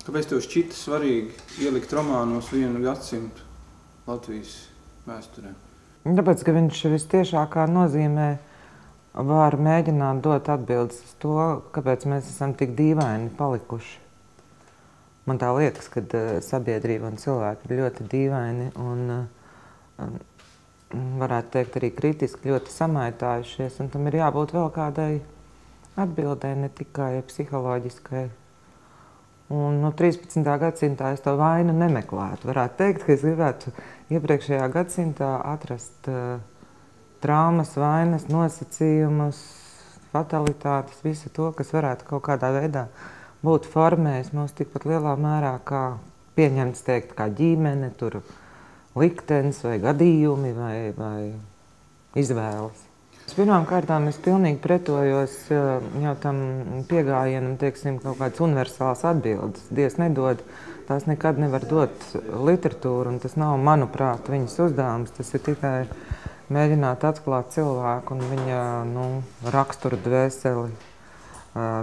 Kāpēc tev šķita svarīgi ielikt romānos 1 gadsimtu Latvijas vēsturē? Tāpēc, ka viņš vistiešākā nozīmē var mēģināt dot atbildes uz to, kāpēc mēs esam tik dīvaini palikuši. Man tā liekas, ka sabiedrība un cilvēki ir ļoti dīvaini un varētu teikt arī kritiski ļoti samaitājušies, un tam ir jābūt vēl kādai atbildē, ne tikai psiholoģiskai. Un no 13. gadsimtā es to vainu nemeklētu. Varētu teikt, ka es gribētu iepriekšējā gadsimtā atrast traumas, vainas, nosacījumus, fatalitātes, visu to, kas varētu kaut kādā veidā būt formējis mūs tikpat lielā mērā, kā pieņemts teikt, kā ģimene, tur liktenis vai gadījumi vai izvēles. Pirmām kārtām es pilnīgi pretojos jau tam piegājienam, teiksim, kaut kādas universālas atbildes. Dievs nedod, tās nekad nevar dot literatūru, un tas nav, manuprāt, viņas uzdevums. Tas ir tikai mēģināt atklāt cilvēku un viņa raksturu, dvēseli,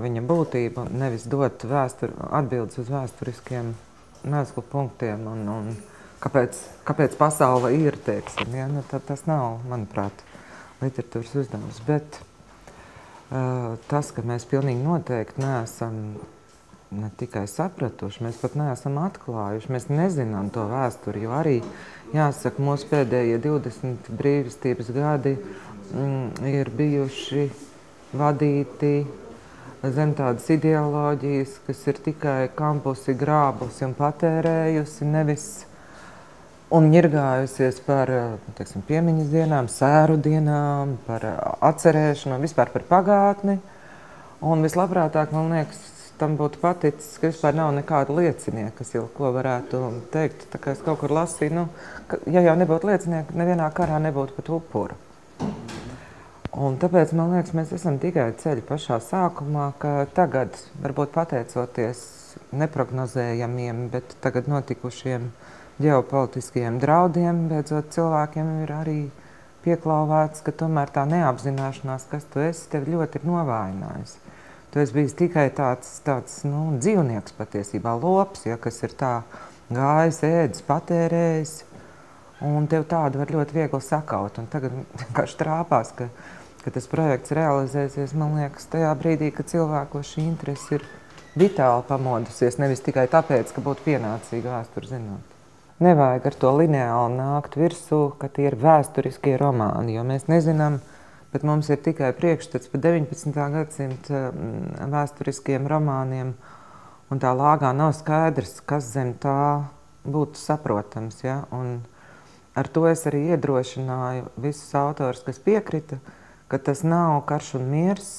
viņa būtību, nevis dot atbildes uz vēsturiskiem mēslu punktiem un kāpēc pasaule ir, teiksim. Ja? Tas nav, manuprāt, literatūras uzdevums, bet tas, ka mēs pilnīgi noteikti neesam ne tikai sapratuši, mēs pat neesam atklājuši, mēs nezinām to vēsturi, jo arī, jāsaka, mūsu pēdējie 20 brīvstības gadi ir bijuši vadīti zem tādas ideoloģijas, kas ir tikai kampusi, grābusi un patērējusi, nevis un ņirgājusies par, teiksim, piemiņas dienām, sēru dienām, par atcerēšanu, vispār par pagātni. Un vislabprātāk, man liekas, tam būtu paticis, ka vispār nav nekāda liecinieka, kas jau ko varētu teikt. Tā kā es kaut kur lasīju, ja jau nebūtu liecinieka, nevienā karā nebūtu pat upura. Un tāpēc, man liekas, mēs esam tikai ceļa pašā sākumā, ka tagad, varbūt pateicoties neprognozējamiem, bet tagad notikušiem ģeopolitiskajiem draudiem, beidzot cilvēkiem ir arī pieklāvēts, ka tomēr tā neapzināšanās, kas tu esi, tevi ļoti ir novājinājusi. Tu esi bijis tikai tāds dzīvnieks patiesībā, lops, ja, kas ir tā gājis, ēdis, patērējis, un tev tādu var ļoti viegli sakaut. Un tagad vienkārši trāpās, ka tas projekts realizēsies, man liekas, tajā brīdī, ka cilvēkos šī interese ir vitāli pamodusies, nevis tikai tāpēc, ka būtu pienācīga vēsturi zināt. Nevajag ar to lineāli nākt virsū, ka tie ir vēsturiskie romāni, jo mēs nezinām, bet mums ir tikai priekšstats par 19. gadsimta vēsturiskiem romāniem, un tā lāgā nav skaidrs, kas zem tā būtu saprotams. Ja? Un ar to es arī iedrošināju visus autors, kas piekrita, ka tas nav karš un miers,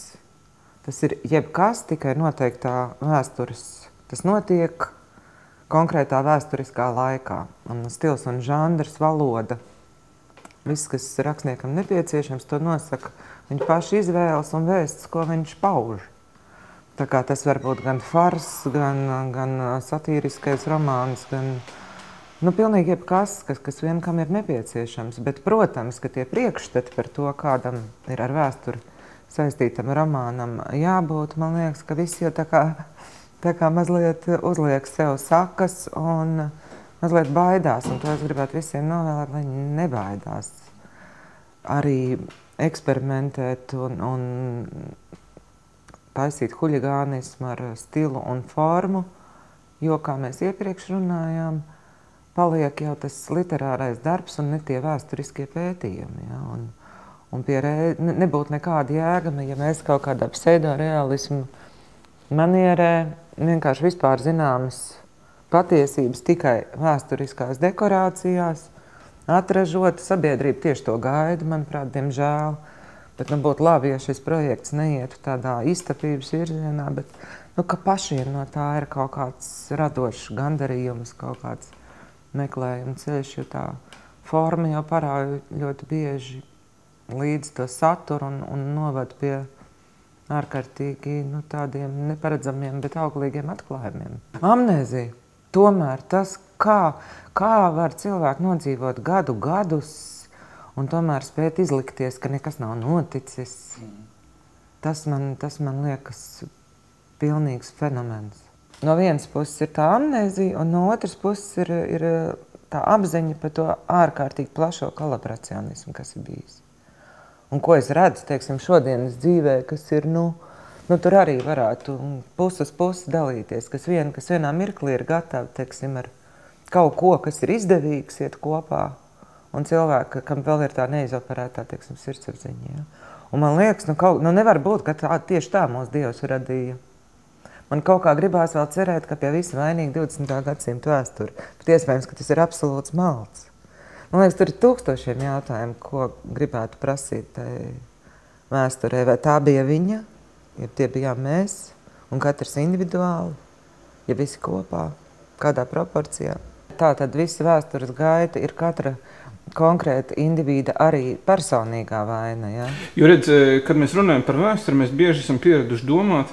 tas ir jebkas tikai noteiktā vēstures. Tas notiek konkrētā vēsturiskā laikā. Un stils un žanrs, valoda, viss, kas rakstniekam nepieciešams, to nosaka viņa paša izvēles un vēsts, ko viņš pauž. Tā kā tas var būt gan fars, gan satīriskais romāns, gan pilnīgi jebkas, kas vienkam ir nepieciešams. Bet, protams, ka tie priekšstati par to, kādam ir ar vēsturi saistītam romānam jābūt, man liekas, ka visi jau tā kā mazliet uzliek sev sakas un mazliet baidās. Un to es gribētu visiem novēlēt, lai viņi nebaidās. Arī eksperimentēt un taisīt huligānismu ar stilu un formu, jo, kā mēs iepriekš runājām, paliek jau tas literārais darbs un ne tie vēsturiskie pētījumi. Ja? Un nebūtu nekāda jēga, ja mēs kaut kādā pseidorealismu manierē vienkārši vispār zināmas patiesības tikai vēsturiskās dekorācijās, atražot, sabiedrība tieši to gaida, manuprāt, diemžēl. Bet būtu labi, ja šis projekts neietu tādā iztapības virzienā, bet ka pašiem no tā ir kaut kāds radošs gandarījums, kaut kāds meklējuma ceļš, jo tā forma jau parāda ļoti bieži līdz to saturu un novad pie ārkārtīgi tādiem neparedzamiem, bet auglīgiem atklājumiem. Amnēzija. Tomēr tas, kā var cilvēki nodzīvot gadus un tomēr spēt izlikties, ka nekas nav noticis, tas man liekas pilnīgs fenomens. no vienas puses ir tā amnēzija, un no otras puses ir tā apziņa par to ārkārtīgi plašo kolaboracionismu, kas ir bijis. Un ko es redzu, teiksim, šodienas dzīvē, kas ir, tur arī varētu pusi uz pusi dalīties, kas vienā mirklī ir gatavi, teiksim, ar kaut ko, kas ir izdevīgs, iet kopā, un cilvēki, kam vēl ir tā neizoperētā, teiksim, sirdsapziņa. Ja? Un man liekas, nevar būt, ka tieši tā mūsu Dievs radīja. Man kaut kā gribās vēl cerēt, ka pie visa vainīga 20. gadsimta vēsture, bet iespējams, ka tas ir absolūts malds. Man liekas, tur ir tūkstošiem jautājumu, ko gribētu prasīt tai vēsturē. Vai tā bija viņa, ja tie bijām mēs, un katrs individuāli, ja visi kopā, kādā proporcijā. Tā tad visa vēstures gaita ir katra konkrēta individa arī personīgā vaina. Ja? Jo redz, kad mēs runājam par vēsturi, mēs bieži esam pieraduši domāt,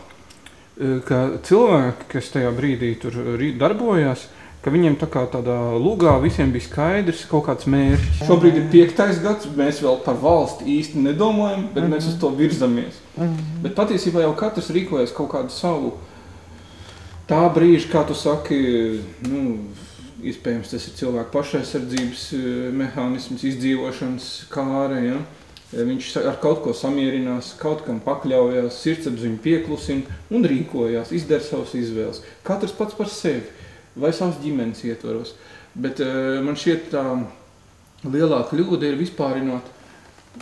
ka cilvēki, kas tajā brīdī tur darbojās, ka viņiem tā kā tādā lugā visiem bija skaidrs kaut kāds mērķis. Šobrīd ir 5. gads, mēs vēl par valsti īsti nedomājam, bet mēs uz to virzamies. Bet patiesībā jau katrs rīkojas kaut kādu savu tā brīža, kā tu saki, iespējams tas ir cilvēku pašaizsardzības mehānisms, izdzīvošanas kāre, ja? Viņš ar kaut ko samierinās, kaut kam pakļaujās, sirdsapziņu pieklusina un rīkojās, izdara savas izvēles. Katrs pats par sevi vai savas ģimenes ietvaros. Bet man šķiet tā lielā kļūda ir vispārinot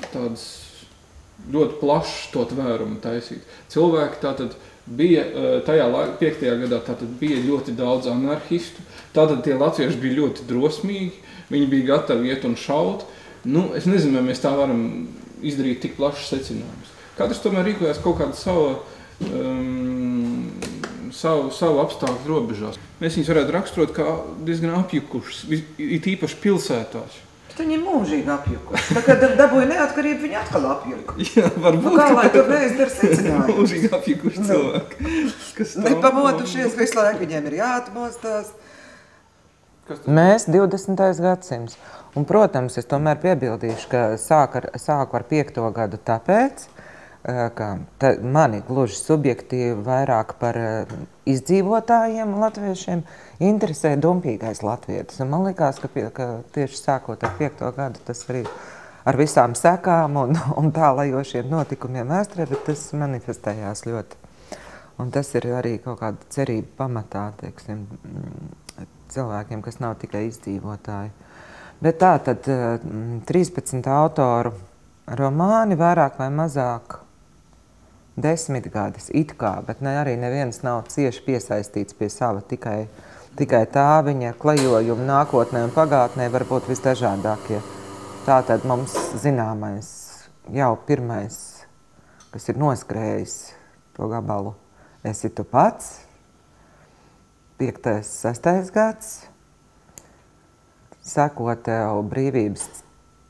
tādas ļoti plašas to tvērumu taisīt. Cilvēki tātad bija tajā 5. gadā tātad bija ļoti daudz anarchistu, tātad tie latvieši bija ļoti drosmīgi, viņi bija gatavi iet un šaut. Es nezinu, vai mēs tā varam izdarīt tik plašas secinājumus. Katrs tomēr rīkojās kaut kādu savu apstākļu robežās. Mēs viņus varētu raksturot kā diezgan apjukušas, it īpaši pilsētās. Viņi ir mūžīgi apjukuši. Tā kā dabūja neatkarību, viņi atkal apjuku. Jā, varbūt. Kā lai tur neizdara secinājumus? Mūžīgi apjukuši cilvēki. Nepamodušies, visu laiku viņiem ir jāatmostās. Mēs 20. gadsimts. Un, protams, es tomēr piebildīšu, ka sāku ar 5. gadu tāpēc, ka mani gluži subjektīvi vairāk par izdzīvotājiem latviešiem interesē dumpīgais latvietis. Un man likās, ka tieši sākot ar 5. gadu tas arī ar visām sekām un tālajošiem notikumiem vēsturē, bet tas manifestējās ļoti. Un tas ir arī kaut kāda cerība pamatā, teiksim, cilvēkiem, kas nav tikai izdzīvotāji. Bet tā tad 13 autoru romāni vairāk vai mazāk 10 gadus, it kā, bet arī neviens nav cieši piesaistīts pie sava, tikai tā viņa klejojumi nākotnē un pagātnē var būt visdažādākie. Tā tad mums zināmais jau pirmais, kas ir noskrējis to gabalu, esi tu pats, 5. 6. gads, sako tev brīvības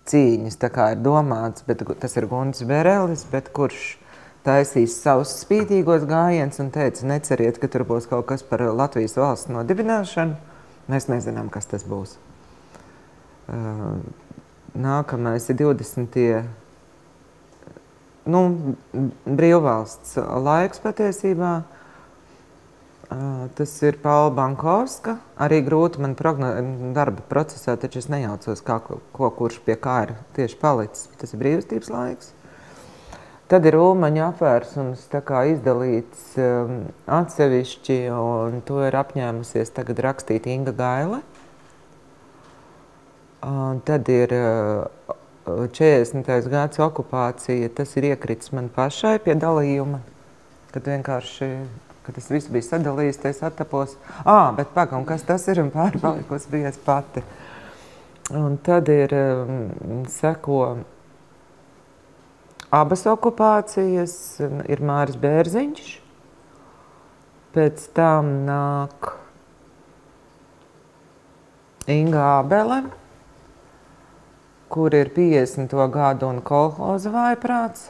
cīņas, tā kā ir domāts, bet tas ir Gunts Berelis, bet kurš taisīs savus spītīgos gājiens un teica, neceriet, ka tur būs kaut kas par Latvijas valsts nodibināšanu. Mēs nezinām, kas tas būs. Nākamais ir 20. Brīvvalsts laiks patiesībā. Tas ir Paula Bankovska. Arī grūti man darba procesā, taču es nejaucos, kurš pie kā ir tieši palicis. Tas ir brīvstības laiks. Tad ir Ulmaņa apvērsums tā kā izdalīts atsevišķi, un to ir apņēmusies tagad rakstīt Inga Gaile. Tad ir 40. gads okupācija, tas ir iekrits man pašai pie dalījuma, kad vienkārši kad tas viss bija sadalījis, es attapos, bet pagam, kas tas ir, un pārpalikus bija es pati. Un tad ir seko abas okupācijas, ir Māris Bērziņš, pēc tam nāk Inga Ābele, kur ir 50. gadu un kolhoza vājprāts.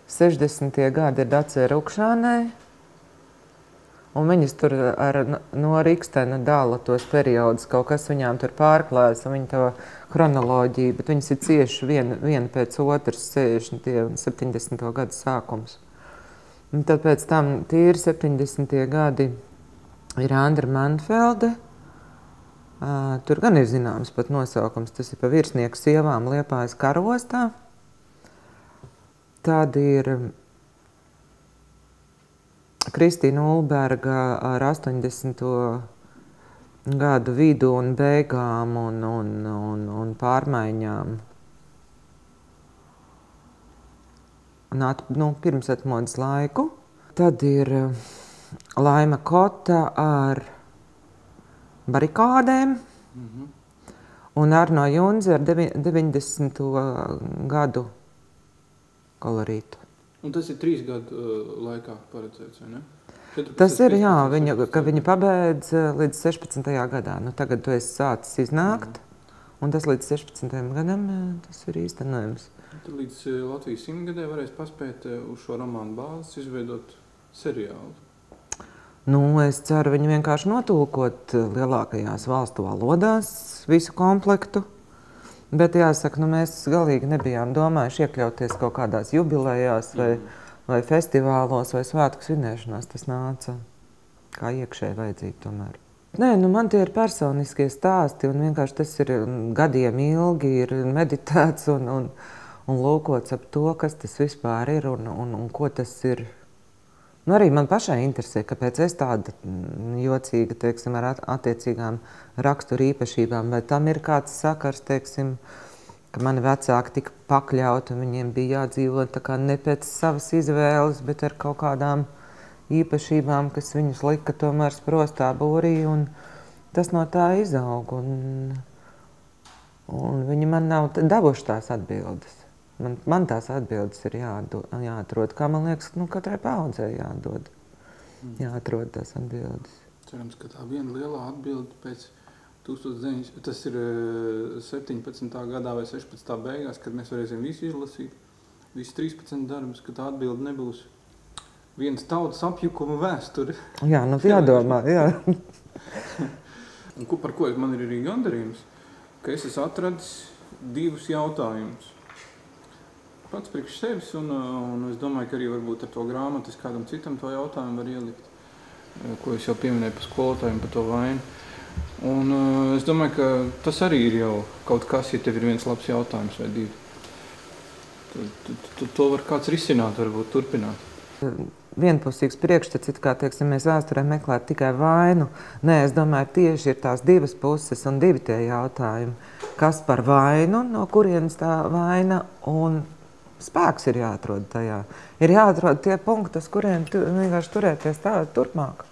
60. gadi ir Dacē Rukšānai, un viņas tur no Rikstena dala tos periodus, kaut kas viņām tur pārklājas, un viņa to chronoloģiju, bet viņas ir cieši viena pēc otras 60. un 70. gadu sākums. Un tad pēc tam tīri 70. gadi ir Andra Manfelde. Tur gan ir zināms pat nosaukums, tas ir pa virsnieku sievām Liepājas karostā. Tad ir Kristīna Ulberga ar 80. gadu vidu un beigām un pārmaiņām. Pirms atmodas laiku. Tad ir Laima Kota ar barikādēm. Un Arno Junze ar 90. gadu kolorītu. Un tas ir 3 gadu laikā paredzēts, vai ne? 14, Tas ir, jā, 15, ka viņa pabeidz līdz 16. gadā. Tagad tu esi sācis iznākt, un tas līdz 16. gadam tas ir īstenojums. Tad līdz Latvijas 100 gadē varēs paspēt uz šo romānu bāzes izveidot seriālu. Es ceru viņu vienkārši notulkot lielākajās valstu valodās, visu komplektu. Bet jāsaka, mēs galīgi nebijām domājuši iekļauties kaut kādās jubilejās vai festivālos vai svētku svinēšanās. Tas nāca kā iekšēji vajadzīgi tomēr. Nē, man tie ir personiskie stāsti un vienkārši tas ir gadiem ilgi, ir meditēts un lūkots ap to, kas tas vispār ir un ko tas ir. Arī man pašai interesē, kāpēc es tāda jocīga, teiksim, ar attiecīgām rakstura īpašībām, vai tam ir kāds sakars, teiksim, ka mani vecāki tika pakļauti un viņiem bija jādzīvot tā kā ne pēc savas izvēles, bet ar kaut kādām īpašībām, kas viņus lika tomēr sprostā būrī, un tas no tā izaug, un viņi man nav devuši tās atbildes. Man tās atbildes ir jāatrod, kā man liekas, katrai paudzei jāatrod tās atbildes. Cerams, ka tā viena lielā atbilde pēc 1900, tas ir 17. gadā vai 16. beigās, kad mēs varēsim visu izlasīt, visu 13 darbus, ka tā atbilde nebūs viens tautas apjukuma vēsture. Jā, jādomā, jā. Un par ko man ir arī gandarījums, ka es esmu atradis 2 jautājumus. Pats priekš sevis, un es domāju, ka arī varbūt ar to grāmatu es kādam citam to jautājumu var ielikt, ko es jau pieminēju par skolotājiem, par to vainu. Un es domāju, ka tas arī ir jau kaut kas, ja tev ir viens labs jautājums vai 2. To var kāds risināt, varbūt turpināt. Vienpusīgs priekšstats, kā teiksim, mēs vēsturē meklētu tikai vainu. Nē, es domāju, tieši ir tās 2 puses un 2 tie jautājumi. Kas par vainu, no kurienes tā vaina, un spēks ir jāatrod tajā. Ir jāatrod tie punkti, uz kuriem vienkārši turēties tā turpmāk.